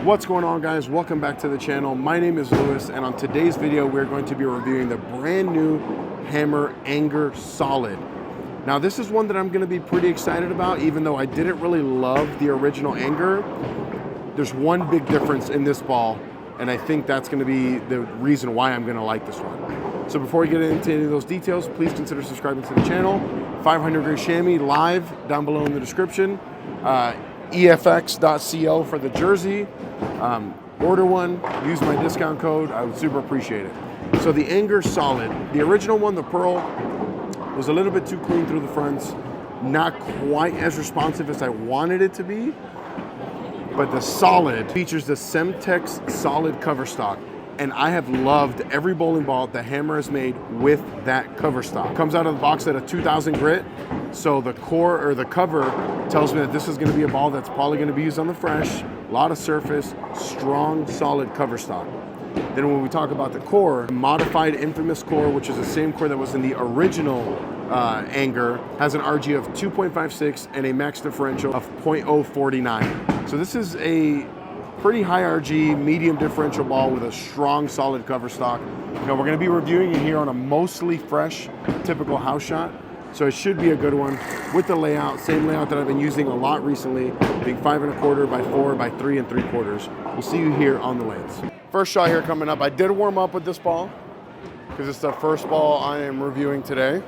What's going on, guys? Welcome back to the channel. My name is Lewis, and on today's video we're going to be reviewing the brand new Hammer Anger Solid. Now this is one that I'm going to be pretty excited about, even though I didn't really love the original Anger. There's one big difference in this ball, and I think that's going to be the reason why I'm going to like this one. So before we get into any of those details, please consider subscribing to the channel. 500 grit chamois live down below in the description. EFX.co for the jersey. Order one, use my discount code. I would super appreciate it. So the Anger Solid, the original one, the Pearl, was a little bit too clean through the fronts, not quite as responsive as I wanted it to be. But the Solid features the Semtex Solid cover stock, and I have loved every bowling ball the Hammer has made with that cover stock. Comes out of the box at a 2000 grit, so the core or the cover tells me that this is going to be a ball that's probably going to be used on the fresh, a lot of surface, strong, solid cover stock. Then when we talk about the core, modified infamous core, which is the same core that was in the original Anger, has an RG of 2.56 and a max differential of 0.049. So this is a pretty high RG, medium differential ball with a strong, solid cover stock. Now we're going to be reviewing it here on a mostly fresh, typical house shot. So it should be a good one with the layout, same layout that I've been using a lot recently, being 5 1/4 by 4 by 3 3/4. We'll see you here on the lanes. First shot here coming up. I did warm up with this ball because it's the first ball I am reviewing today.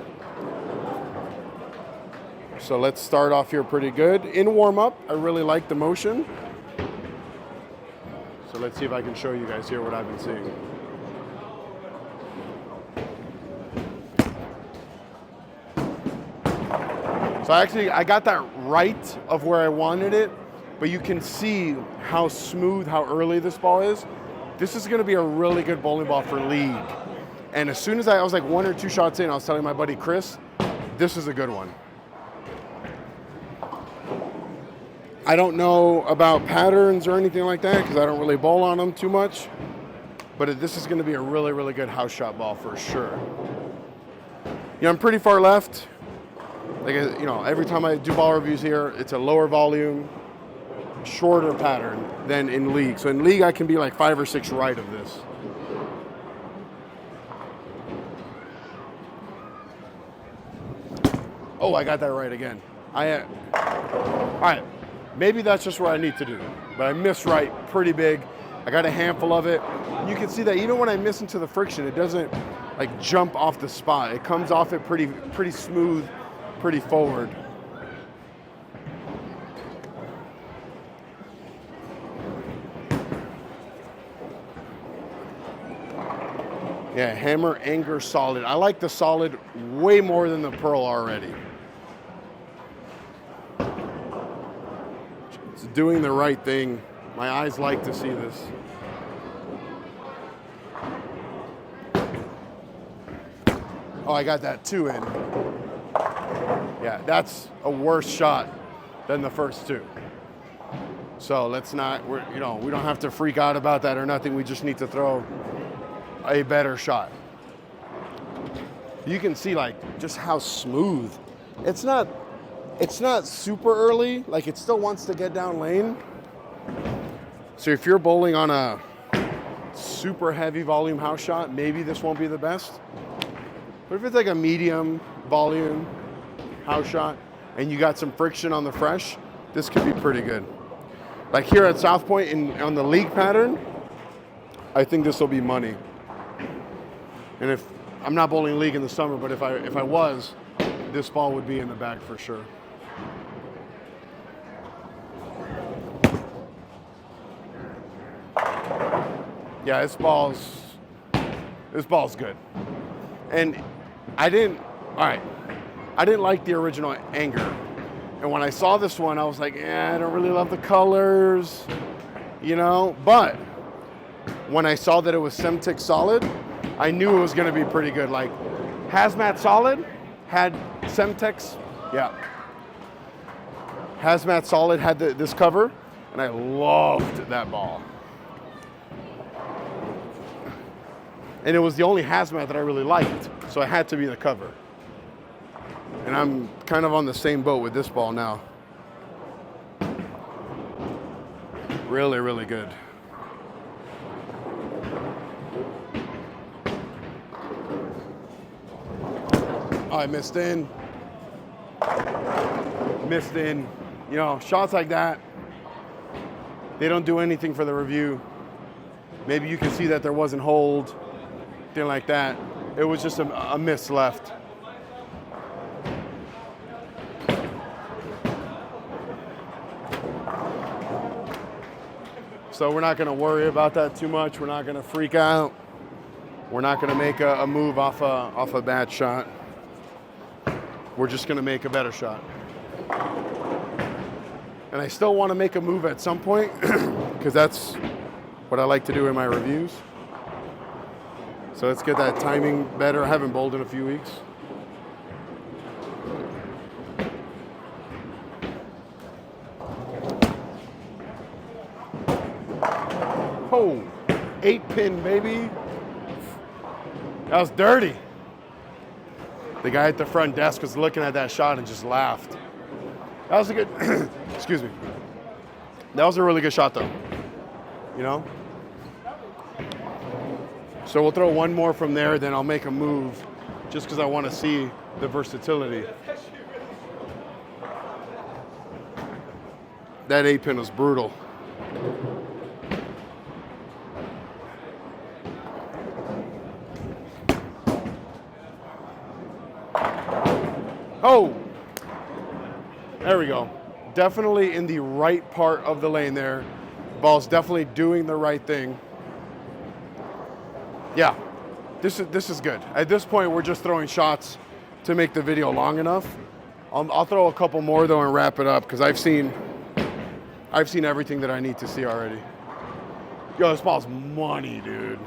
So let's start off here pretty good. In warm up, I really like the motion. So let's see if I can show you guys here what I've been seeing. So I got that right of where I wanted it, but you can see how smooth, how early this ball is. This is gonna be a really good bowling ball for league. And as soon as I was like 1 or 2 shots in, I was telling my buddy Chris, this is a good one. I don't know about patterns or anything like that because I don't really bowl on them too much, but this is gonna be a really, really good house shot ball for sure. Yeah, I'm pretty far left. Like, you know, every time I do ball reviews here, it's a lower volume, shorter pattern than in league. So in league, I can be like 5 or 6 right of this. Oh, I got that right again. All right, maybe that's just what I need to do, but I missed right pretty big. I got a handful of it. You can see that even when I miss into the friction, it doesn't like jump off the spot. It comes off it pretty smooth, pretty forward. Yeah, Hammer Anger Solid. I like the Solid way more than the Pearl already. It's doing the right thing. My eyes like to see this. Oh, I got that 2 in. Yeah, that's a worse shot than the first 2. So let's not, we don't have to freak out about that or nothing. We just need to throw a better shot. You can see like just how smooth. It's not super early, like it still wants to get down lane. So if you're bowling on a super heavy volume house shot, maybe this won't be the best. But if it's like a medium volume house shot and you got some friction on the fresh, this could be pretty good. Like here at South Point on the league pattern, I think this will be money. And if I'm not bowling league in the summer, but if I was, this ball would be in the bag for sure. Yeah, this ball's good. And I didn't like the original Anger. And when I saw this one, I was like, I don't really love the colors, you know? But when I saw that it was Semtex Solid, I knew it was gonna be pretty good. Like, Hazmat Solid had Semtex, yeah. Hazmat Solid had this cover, and I loved that ball. And it was the only Hazmat that I really liked, so it had to be the cover. And I'm kind of on the same boat with this ball now. Really, really good. Oh, I missed in. Missed in. You know, shots like that, they don't do anything for the review. Maybe you can see that there wasn't hold, thing like that. It was just a miss left. So we're not gonna worry about that too much. We're not gonna freak out. We're not gonna make a move off a bad shot. We're just gonna make a better shot. And I still wanna make a move at some point because that's what I like to do in my reviews. So let's get that timing better. I haven't bowled in a few weeks. Oh, 8-pin, baby. That was dirty. The guy at the front desk was looking at that shot and just laughed. That was a good, excuse me. That was a really good shot though, you know? So we'll throw one more from there, then I'll make a move just because I want to see the versatility. That 8-pin was brutal. Oh, there we go. Definitely in the right part of the lane there. Ball's definitely doing the right thing. Yeah, this is good. At this point, we're just throwing shots to make the video long enough. I'll throw a couple more though and wrap it up because I've seen everything that I need to see already. Yo, this ball's money, dude.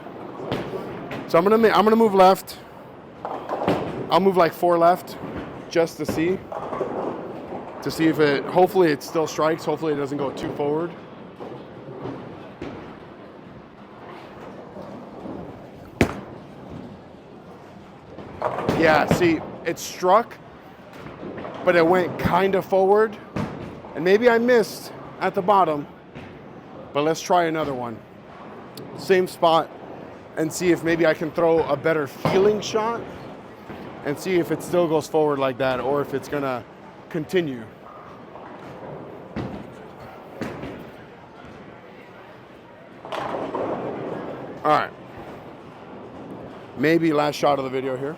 So I'm gonna move left. I'll move like 4 left just to see if it, hopefully it still strikes. Hopefully it doesn't go too forward. Yeah, see, it struck, but it went kind of forward. And maybe I missed at the bottom, but let's try another one. Same spot and see if maybe I can throw a better feeling shot and see if it still goes forward like that or if it's gonna continue. All right, maybe last shot of the video here.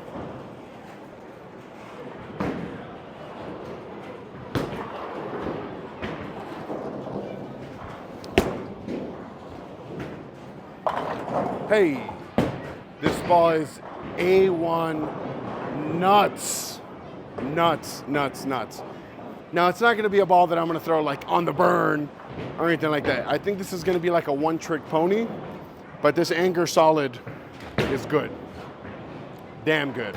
Hey, this ball is A1 nuts. Nuts, nuts, nuts. Now, it's not going to be a ball that I'm going to throw like on the burn or anything like that. I think this is going to be like a one-trick pony, but this anger solid is good. Damn good.